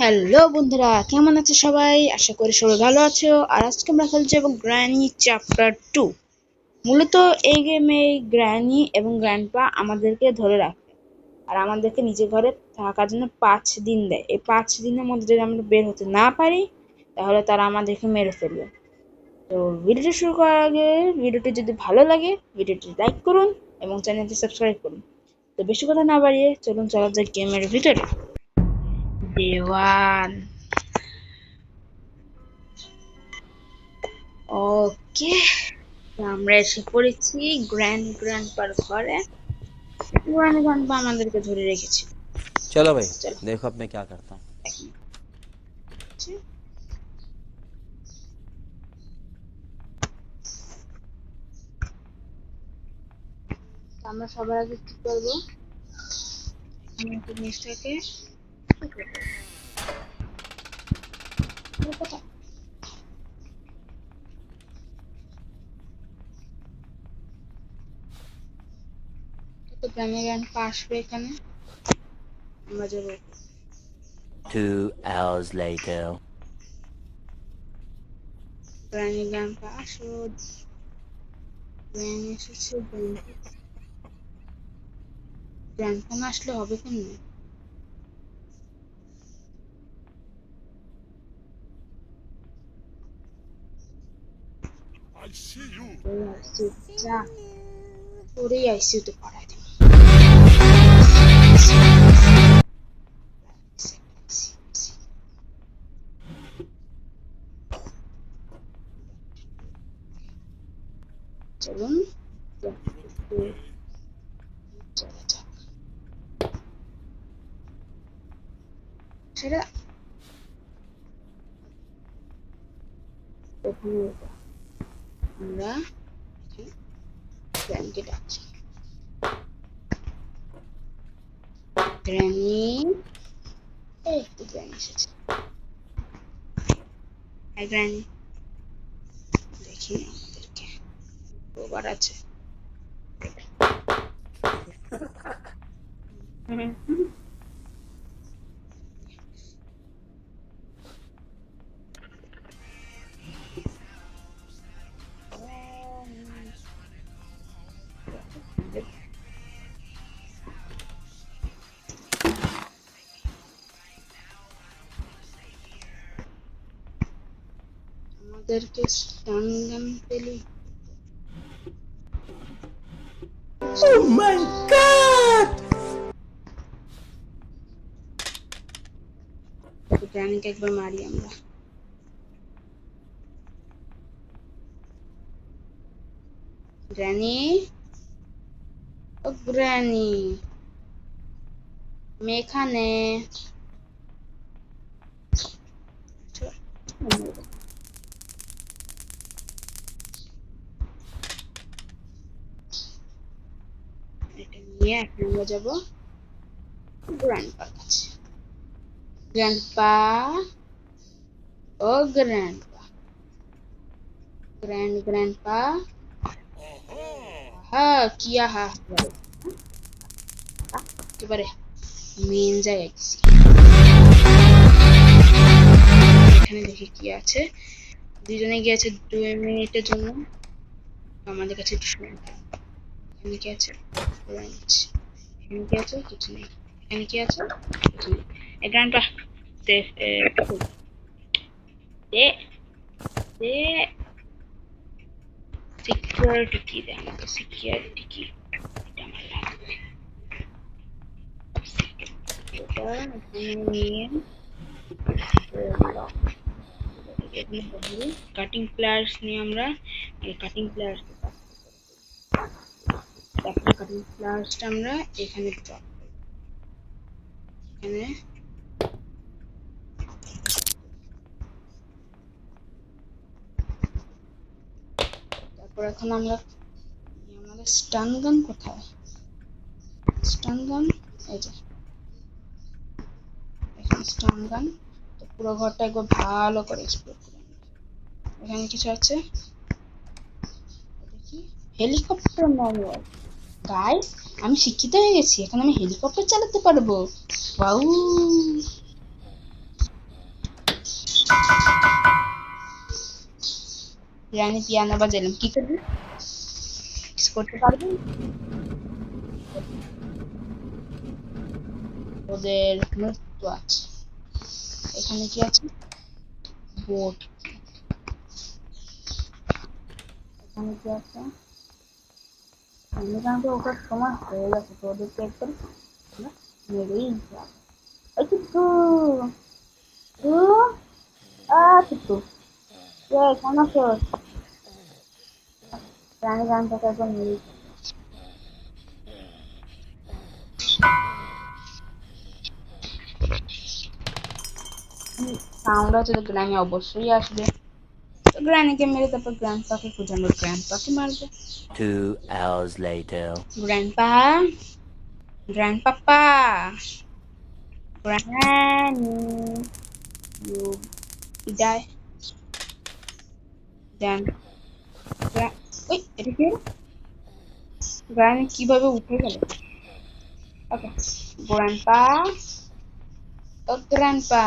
Hello বন্ধুরা, কেমন আছো সবাই? আশা করি সবাই ভালো আছো। আর আজকে আমরা খেলছি এবং গ্র্যানি চ্যাপ্টার 2। মূলত এই গেমে গ্র্যানি এবং গ্র্যান্ডপা আমাদেরকে ধরে রাখে আর আমাদেরকে নিজের ঘরে থাকার জন্য 5 দিন দেয়। এই 5 দিনের মধ্যে যদি আমরা বের হতে না পারি তাহলে তারা আমাদেরকে মেরে ফেলবে। তো ভিডিওটি শুরু করার আগে ভিডিওটি যদি ভালো লাগে ভিডিওটি লাইক করুন এবং চ্যানেলটি সাবস্ক্রাইব করুন। তো বেশি কথা না বাড়িয়ে চলুন চলা যাক গেমের ভিতরে। দেওয়ান। ওকে, আমরা এসে পড়েছি গ্র্যান্ডপার ঘরে। গ্র্যান্ডপা আমাদেরকে ধরে রেখেছি। चलो भाई চলো देखो अब मैं क्या करता हूँ। আমরা সবার আগে কি করবো? জিনিসটাকে গ্র্যান্ডপা আসবে এখানে, আমরা যাবো। 2 hours later. গ্র্যান্ডপা আসো। গ্র্যানি এসেছে। গ্র্যান্ডপা না আসলে হবে কেমনে? ওরেই আইসিইউতে পড়ায় দিই। চলুন সেটা ওখানে আমরা গ্র্যানিকে ডাকছি। গ্র্যানি, এই তো গ্র্যানি এসেছে। হাই গ্র্যানি, দেখি আমাদেরকে ওবার আছে। আমাদেরকে স্টান গান পেলি। Oh my god! গ্র্যানিকে একবার মারি আমরা। গ্র্যানি, ও গ্র্যানি, আমি এখানে। এটা নিয়ে এখন আমরা যাবো গ্র্যান্ডপার কাছে। গ্র্যান্ডপা, ও গ্র্যান্ডপা, গ্র্যান্ডপা, হ্যাঁ কিয়া হা একেবারে মেন জায়গায় গেছি। এখানে দেখি কি আছে। দুজনে গিয়েছে 2 মিনিটের জন্য। আমাদের কাছে একটু সময়। এখানে কি আছে? এখানে কি আছে? কিছু নেই। এখানে কি আছে? কিছু নেই। গ্র্যান্ডপা দে দে দে সিকিউরিটি কি দে আমাকে। সিকিউরিটি কি এটা আমার লাগবে। এটা এখানে নিয়ে কাটিং প্লেয়ার্স নিয়ে আমরা কাটিং প্লেয়ার্স কাটিং প্লেয়ার্সটা আমরা এখানে ড্রপ এখানে তারপর এখন আমরা আমাদের স্টান গান কোথায়? স্টান গান এই যে এখানে স্টান গান। তো পুরো ঘরটা একবার ভালো করে এক্সপ্লোর করে নিই। এখানে কিছু আছে দেখি। Helicopter manual. গাইস, আমি শিক্ষিত হয়ে গেছি, এখন আমি হেলিকপ্টার চালাতে পারবো। ওয়াও, রানী পিয়ানো বাজালাম, কি করবি? কিছু করতে পারবি? ওদের মৃত্যু আছে। এখানে কি আছে? বোট। এখানে কি আছে? এখানে ওটার সময় হয়ে গেছে, তো ওদেরকে একদম মেরেই যাবে। এই কিন্তু কিন্তু কেন আছো? রানী গানটাকে একদম মেরে সাউন্ড আছে, তো গ্রানি অবশ্যই আসবে। তো গ্রানিকে মেরে তারপর গ্র্যান্ডপাকে খুঁজে আমরা গ্র্যান্ডপাকে মারবো। 2 hours later. Grandpa, grandpapa, granny, you die. Then ওই এটা কি? গ্রানি কিভাবে উঠে গেল? ওকে, গ্র্যান্ডপা, ও গ্র্যান্ডপা,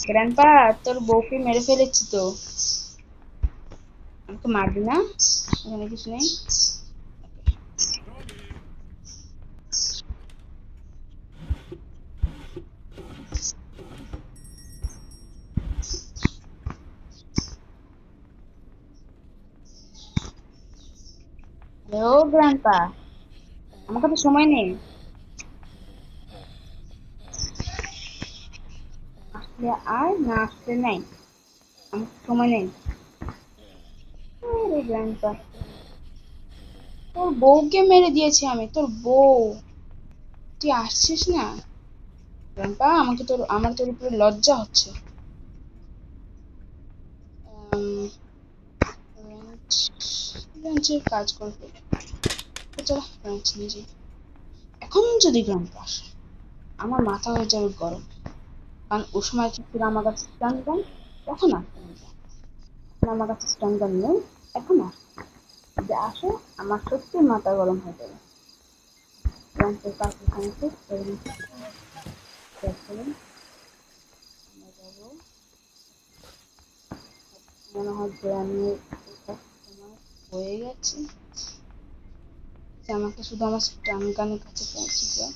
গ্র্যান্ডপা তোর বউকে মেরে ফেলেছি তো, আমাকে মারবি না? এখানে কিছু নেই। হ্যালো গ্র্যান্ডপা, আমার কাছে সময় নেই, আসলে আর না আসলে নাই, আমার সময় নেই। আরে গ্র্যান্ডপা, তোর বউকে মেরে দিয়েছি আমি, তোর বউ, তুই আসছিস না? গ্র্যান্ডপা, আমাকে তোর, আমার তোর উপরে লজ্জা হচ্ছে। রেঞ্চের কাজ করবে, চলো রেঞ্চ নিয়ে যাই। এখন যদি গ্র্যান্ডপা আসে আমার মাথা হয়ে যাবে গরম, কারণ ও সময় কি ছিল আমার কাছে স্টান গান, তখন আসতে হবে। এখন আমার কাছে স্টান গান নেই, এখন আসতে যদি আসে আমার সত্যি মাথা গরম হয়ে যাবে। রেঞ্চের কাজ এখানে শেষ করে দিচ্ছি। আমরা যাবো, মনে হয় যে আমি সময় হয়ে গেছে, যে আমাকে শুধু আমার স্টান গানের কাছে পৌঁছে যায়।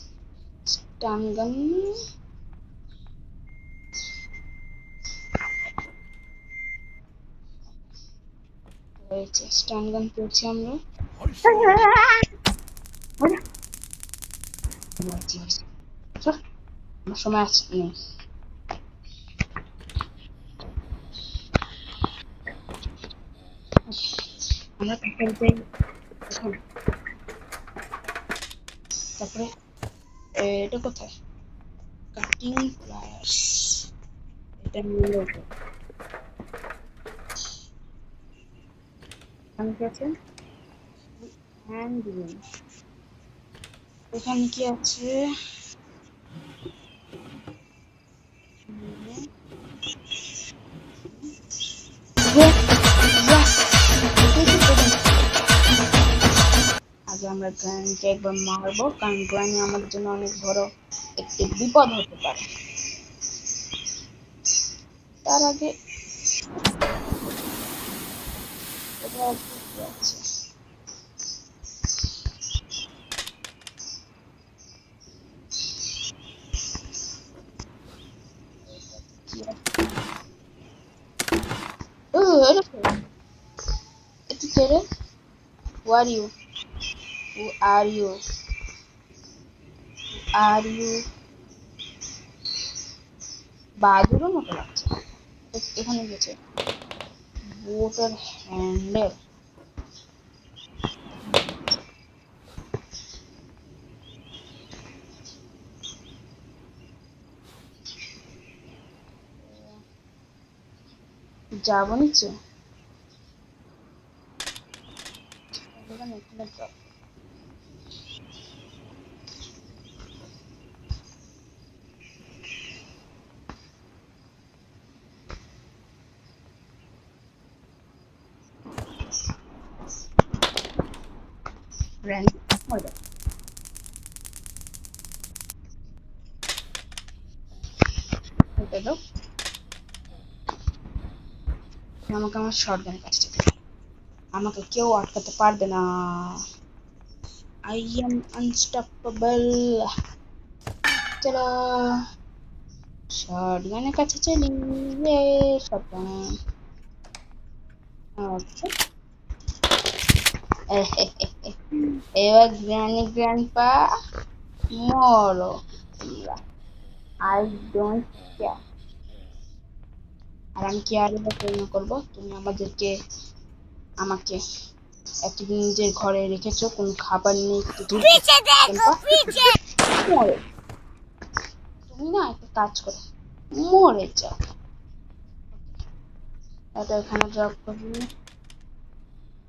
স্টান গান হয়েছে, স্টান গান পেয়েছি আমরা। চল, আমার সময় আছে নেই। আমরা খেলতে এখন, তারপরে এটা কোথায়? কাটিং প্লাস, এটা নিয়ে এখানে কি আছে? হ্যান্ড রুম, এখানে কি আছে? আগে আমরা গ্র্যানিকে একবার মারবো, কারণ গ্র্যানি আমাদের জন্য অনেক বড় একটি বিপদ হতে পারে। তার আগে এটা কি আছে? কি আছে? এটা কি? এটা কে রে? Who are you? Who are you? Are you? বাদুড়ের মতো লাগছে। এখানে গেছে বোটের হ্যান্ডেল, যাবো নিচে। এখানে এখানে drop। Randy, মরে যাও। এটা দাও। আমাকে আমার শটগানের কাছে যেতে হবে। আমাকে কেউ আটকাতে পারবে না। I am unstoppable. চলো শটগানের কাছে চলি। শটগান। আচ্ছা। এবার গ্র্যান্ডপা মরো তোমরা। I don't care. আর আমি কেয়ারের পরিণত করবো। তুমি আমাকে এতদিন নিজের ঘরে রেখেছো, কোনো খাবার নেই, মরে। তুমি না একটা কাজ করো, মরে যাও। এটা এখানে ড্রপ করবি।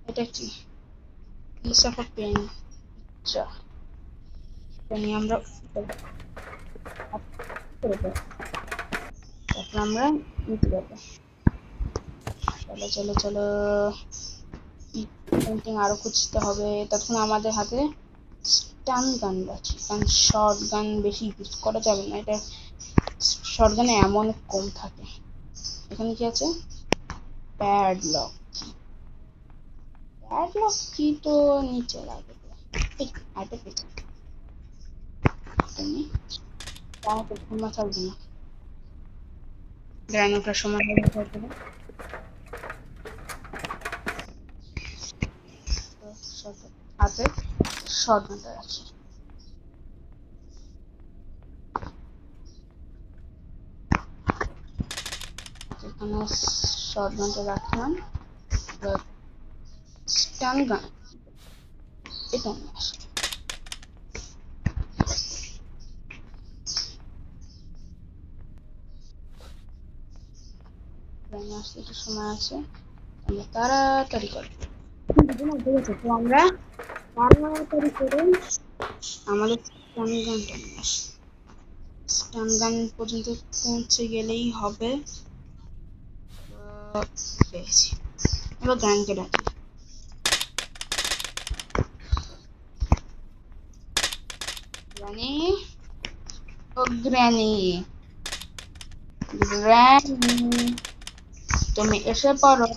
এটা কি পিস অফ আ পেন? যা, এটা নিয়ে আমরা তারপর আমরা নিতে যাবো। চলো চলো চলো, পেন্টিং আরো খুঁজতে হবে। তখন আমাদের হাতে স্টান গান আছে, কারণ শর্ট গান বেশি ইউজ করা যাবে না। এটা শর্ট গানে এমন কম থাকে। এখানে কি আছে? প্যাডলক। প্যাডলক কি তো নিচে লাগবে। এই আরেকটা পেয়েছি। তুমি তাহলে ঘুমা থাকবে না। গ্রাইন ওঠার সময় হয়ে যাবে। হাতে শর্ট গানটা রাখি। এখানে শর্ট গানটা রাখলাম। স্টান গান এটা নিয়ে আসি। গ্রাইন আসতে একটু সময় আছে, আমরা তাড়াতাড়ি করবো। তো আমরা তাড়াতাড়ি করে আমাদের স্টান গানটা নিয়ে আসি। স্টান গান পর্যন্ত পৌঁছে গেলেই হবে। পেয়েছি। এবার গ্রাইনকে ডাকি। গ্রানি, ও গ্রানি, গ্রানি, তুমি এসে পড়ো।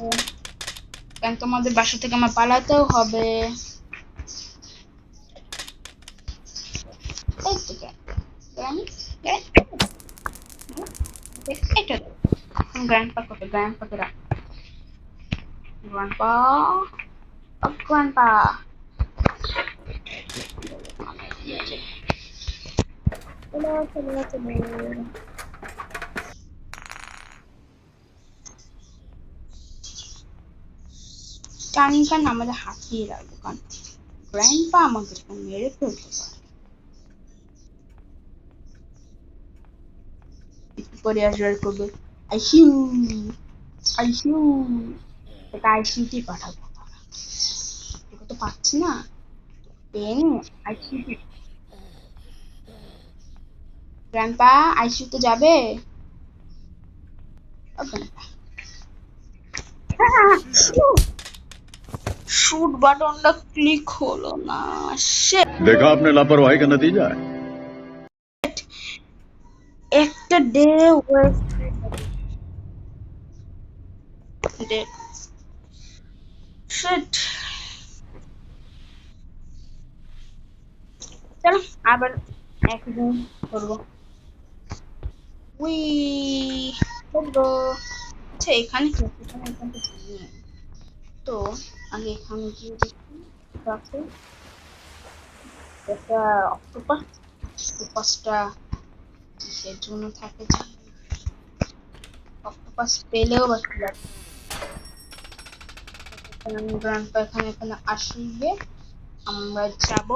কারণ তোমাদের বাসা থেকে আমার পালাতেও হবে। এই তো গ্রানি, এটা গ্র্যান্ডপা কত? গ্র্যান্ডপাকে রাখ। Grandpa, grandpa. চলো চলো চলো। টার্নিং কারণ আমাদের হাতিয়ে রাখবো, কারণ গ্র্যান্ডপা আমাদেরকে মেরে ফেলতে পারে। একটু পরে আসবার করবে আইসিউ, আইসিউ। এটা আইসিউতেই পাঠাবো। এটা তো পাচ্ছি না। Pen ICU. গ্র্যান্ডপা আইসিউতে যাবে? ও গ্র্যান্ডপা, শুট বাটনটা ক্লিক হলো না। শিট। देखा आपने लापरवाही का नतीजा है। একটা ডে ওয়েস্ট। শিট। চলো আবার একদিন করবো। উই করবো। আচ্ছা এখানে কি আছে? এখানে তো আগে এখানে গিয়ে দেখি আছে একটা অক্টোপাস। অক্টোপাসটা কিসের জন্য থাকে জানি না। অক্টোপাস পেলেও বা কি লাগে। আমি গ্র্যান্ডপা এখানে আসবে। আমরা যাব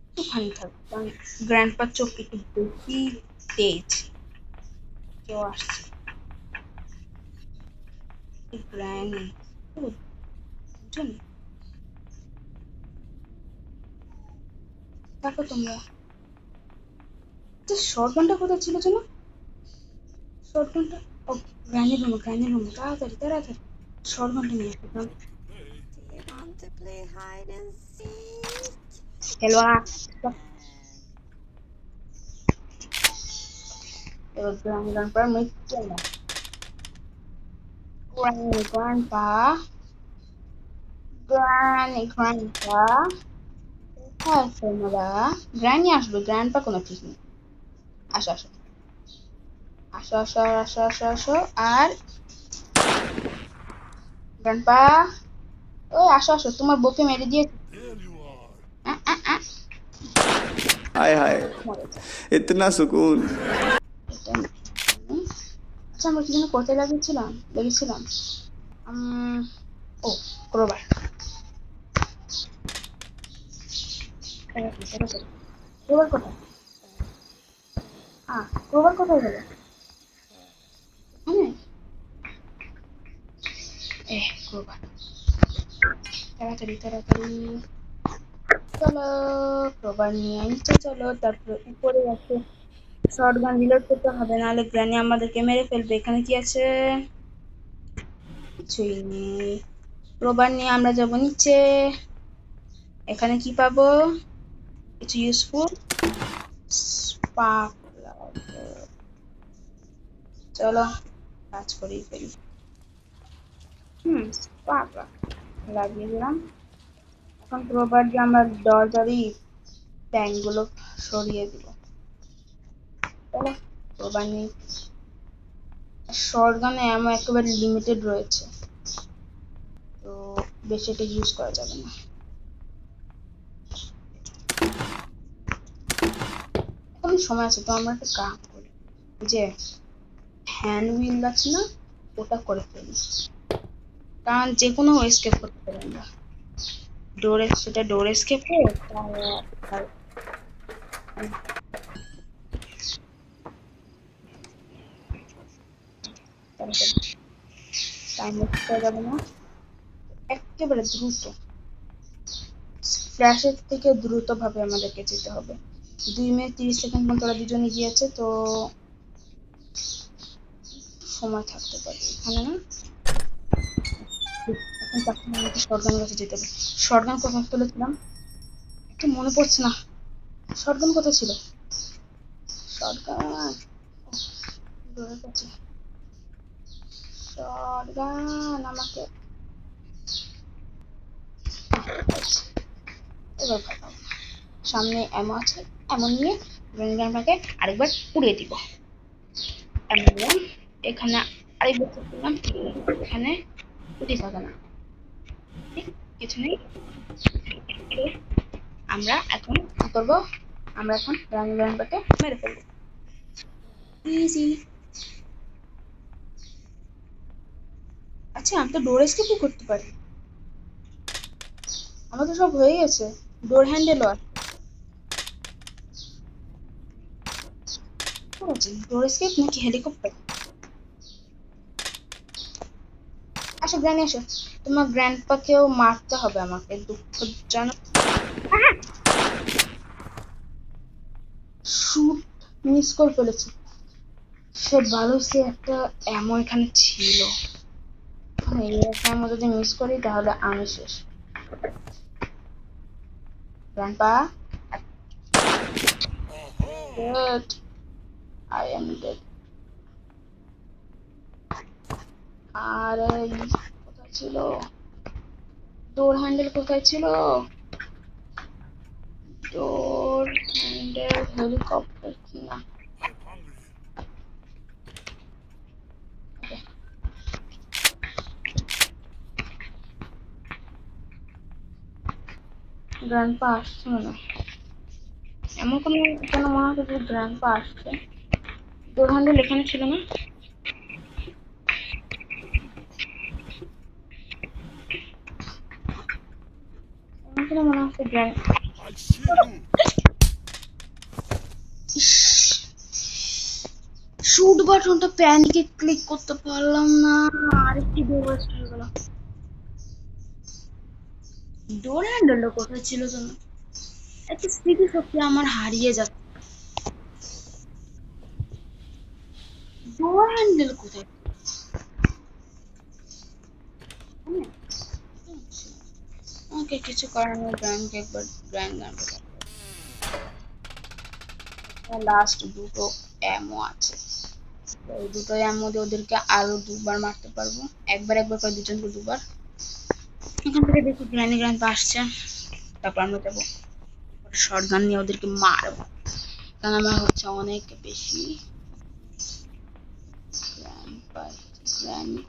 একটুখানি থাকবো, কারণ গ্র্যান্ডপার চোখ একটু বেশি তেজ। কেউ আসছে। গ্র্যানি বুঝুন, দেখো তোমরা। শর্ট গানটা কোথায় ছিল যেন? শর্ট গানটা, ও গ্র্যানি রুম, তাড়াতাড়ি তাড়াতাড়ি শর্ট গানটা নিয়ে আসো। Do you want to play hide and seek? খেলোয়া এবার গ্র্যান্ডপার মৃত্যু না। গ্র্যান্ডপা গ্র্যান্ডপা কোথায় আছে তোমরা? গ্র্যানি আসবে, গ্র্যান্ডপা কোনো ঠিক নেই। আসো আসো আসো আসো আসো আসো আসো। আর গ্র্যান্ডপা, ওই আসো আসো, তোমার বউকে মেরে দিয়েছি। हाय हाय মরে যাও। इतना सुकून এটা না। আচ্ছা আমরা কি যেন করতে লেগেছিলাম ও ক্রোবার। ক্রোবার কোথায়? ক্রোবার কোথায় গেল? এখানে? ক্রোবার, তাড়াতাড়ি তাড়াতাড়ি চলো, ক্রোবার নিয়ে নিচে চলো। তারপরে উপরে আছে শর্ট গান, রিলোড করতে হবে, নাহলে গ্র্যানি আমাদেরকে মেরে ফেলবে। এখানে কি আছে? কিছুই নেই। ক্রোবার নিয়ে আমরা যাব নিচে। এখানে কি পাবো? কিছু ইউজফুল স্পার্ক। চলো কাজ করেই ফেলি। স্পার্ক লাগিয়ে দিলাম। এখন ক্রোবার দিয়ে আমরা দরজারই ট্যাঙ্কগুলো সরিয়ে দিব। চলো ক্রোবার নিয়ে। শর্ট গানে আমার একেবারে লিমিটেড রয়েছে, তো বেশি এটা ইউজ করা যাবে না। এখন সময় আছে, তো আমরা একটা কাজ করি, যে হ্যান্ড হুইল আছে না, ওটা করে ফেলি, কারণ যে কোনো এসকেপ করতে পারি আমরা। সেটা ডোর এসকেপ হোক, টাইম ওয়েস্ট করা যাবে না, একেবারে দ্রুত ফ্ল্যাশের থেকে দ্রুত ভাবে আমাদেরকে যেতে হবে। 2 মিনিট 30 সেকেন্ড পর্যন্ত ওরা দুজনে গিয়েছে, তো সময় থাকতে পারে এখানে না। এখন তখন আমাকে শটগান কাছে যেতে হবে। শটগান কোথায় ফেলেছিলাম একটু মনে পড়ছে না। শটগান কোথায় ছিল? শটগান দূরে কাছে। শটগান আমাকে এবার ভালো। সামনে এমন আছে, এমন নিয়ে গ্রানকে আরেকবার উড়িয়ে দিব। এমন নিলাম, এখানে আরেকবার করলাম, এখানে উঠে থাকে না, কিছু নেই। আমরা এখন কি করবো? আমরা এখন গ্রানকে মেরে ফেলবো। ইজি। আচ্ছা আমি তো ডোর এসকেপও করতে পারি। আমার তো সব হয়ে গেছে। ডোর হ্যান্ডেল আর ডোর এসকেপ নাকি হেলিকপ্টার? আসো গ্র্যানি আসো, তোমার গ্র্যান্ডপাকেও মারতে হবে আমাকে, দুঃখজনক। শুট মিস করে ফেলেছি। সে ভালো, সে একটা এমন এখানে ছিল, এই এমন যদি মিস করি তাহলে আমি শেষ। Grandpa, dead. I am dead. আর কোথায় ছিল ডোর হ্যান্ডেল? কোথায় ছিল ডোর হ্যান্ডেল? হেলিকপ্টার কিনা? গ্র্যান্ডপা আসছে না, এমন কোনো কেন মনে হচ্ছে যে গ্র্যান্ডপা আসছে। ডোর হ্যান্ডেল এখানে ছিল না? এমন কোনো মনে হচ্ছে শুট বাটনটা প্যানিকে ক্লিক করতে পারলাম না, আরেকটি ডোর ওয়েস্ট হয়ে গেল। ডোর হ্যান্ডেলটা কোথায় ছিল যেন? একটা স্মৃতি শক্তি আমার হারিয়ে যাচ্ছে। ডোর হ্যান্ডেল কোথায়? ওকে কিছু করার নেই, গ্র্যান্ডকে একবার গ্র্যান্ড লাস্ট দুটো অ্যামো আছে। তো এই দুটো অ্যামো দিয়ে ওদেরকে আরো দুবার মারতে পারবো, একবার করে দুজনকে দুবার। এখান থেকে দেখো গ্র্যানি গ্র্যান্ডপা আসছে, তারপর আমরা যাবো শটগান নিয়ে ওদেরকে মারবো, কারণ আমরা হচ্ছে অনেক বেশি গ্র্যান্ডপা। গ্র্যানি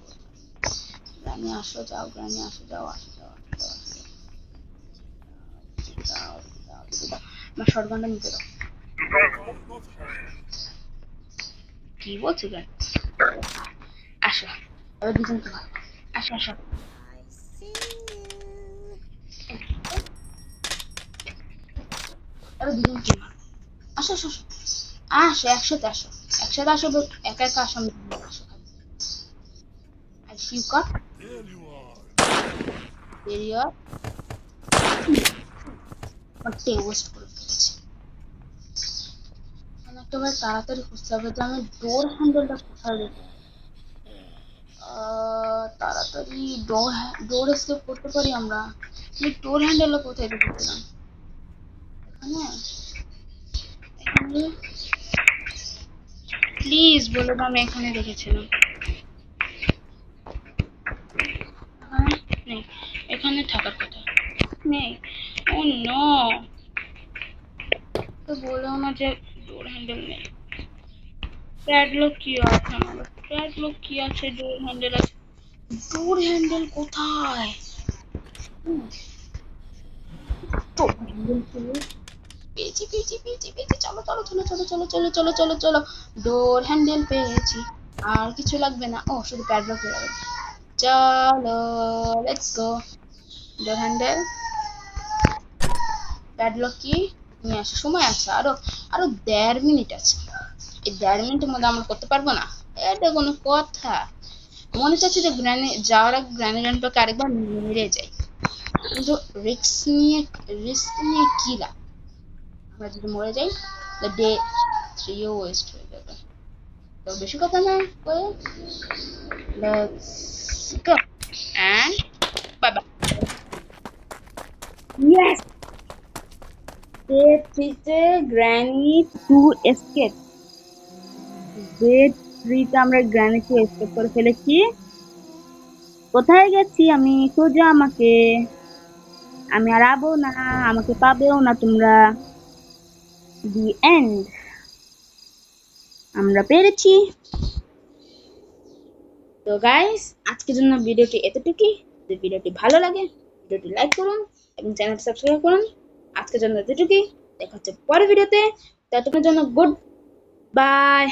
গ্র্যানি আসো যাও, গ্র্যানি আসো যাও, আসো যাও, আসো যাও, আসো যাও, যাও, যাও। আমার শটগানটা নিতে দাও। কি বলছো গ্র্যানি? আসো, এবার দুজনকে মারবো। আসো আসো, I see you. এবার দুজনকে মারবো। আসো আসো আসো, আসো একসাথে আসো, একসাথে আসো, একা একা আসো, আমি আসো। I see you cut. There you are. বাটে ওয়েস্ট করে ফেলেছি। মানে একেবারে তাড়াতাড়ি খুঁজতে হবে যে আমি ডোর হ্যান্ডেলটা কোথায় রেখে। তাড়াতাড়ি ডোর এসকেপ করতে পারি আমরা। আমি ডোর হ্যান্ডেলটা কোথায় রেখেছিলাম? এখানে এখানে প্লিজ বলে দাও আমি এখানে রেখেছিলাম। নেই, এখানে থাকার কথা নেই। ও নো, তো বলেও না যে ডোর হ্যান্ডেল নেই। প্যাডলক কি আছে আমার? প্যাডলক কি আছে? ডোর হ্যান্ডেল আছে। ডোর হ্যান্ডেল কোথায়? ডোর হ্যান্ডেল পেয়েছি পেয়েছি পেয়েছি পেয়েছি। চলো চলো চলো চলো চলো চলো চলো চলো চলো, ডোর হ্যান্ডেল পেয়েছি, আর কিছু লাগবে না। ও শুধু প্যাডলক হয়ে যাবে। চলো let's go. Door handle, padlock কি নিয়ে আসা সময় আছে, আরো আরো 1.5 মিনিট আছে। এই 1.5 মিনিটের মধ্যে আমরা করতে পারবো না? এটা কোনো কথা? মনে চাচ্ছে যে যাওয়ার আগে গ্র্যানি গ্র্যান্ডপাকে আরেকবার মেরে যাই, কিন্তু রিস্ক নিয়ে কি লাভ? আমরা যদি মরে যাই ডে 3ও ওয়েস্ট হয়ে যাবে। তো বেশি কথা না কয়ে let's go and bye bye. Yes, day 3 granny to escape. Day 3 আমরা গ্র্যানি টু এসকেপ করে ফেলেছি। কোথায় গেছি আমি? খোঁজো আমাকে, আমি আর আবো না, আমাকে পাবেও না তোমরা। দি এন্ড, আমরা পেরেছি। তো গাইস, আজকের জন্য ভিডিওটি এতটুকুই। যদি ভিডিওটি ভালো লাগে ভিডিওটি লাইক করুন এবং চ্যানেলটি সাবস্ক্রাইব করুন। আজকের জন্য এতটুকুই, দেখা হচ্ছে পরের ভিডিওতে। ততক্ষণের জন্য গুড বাই।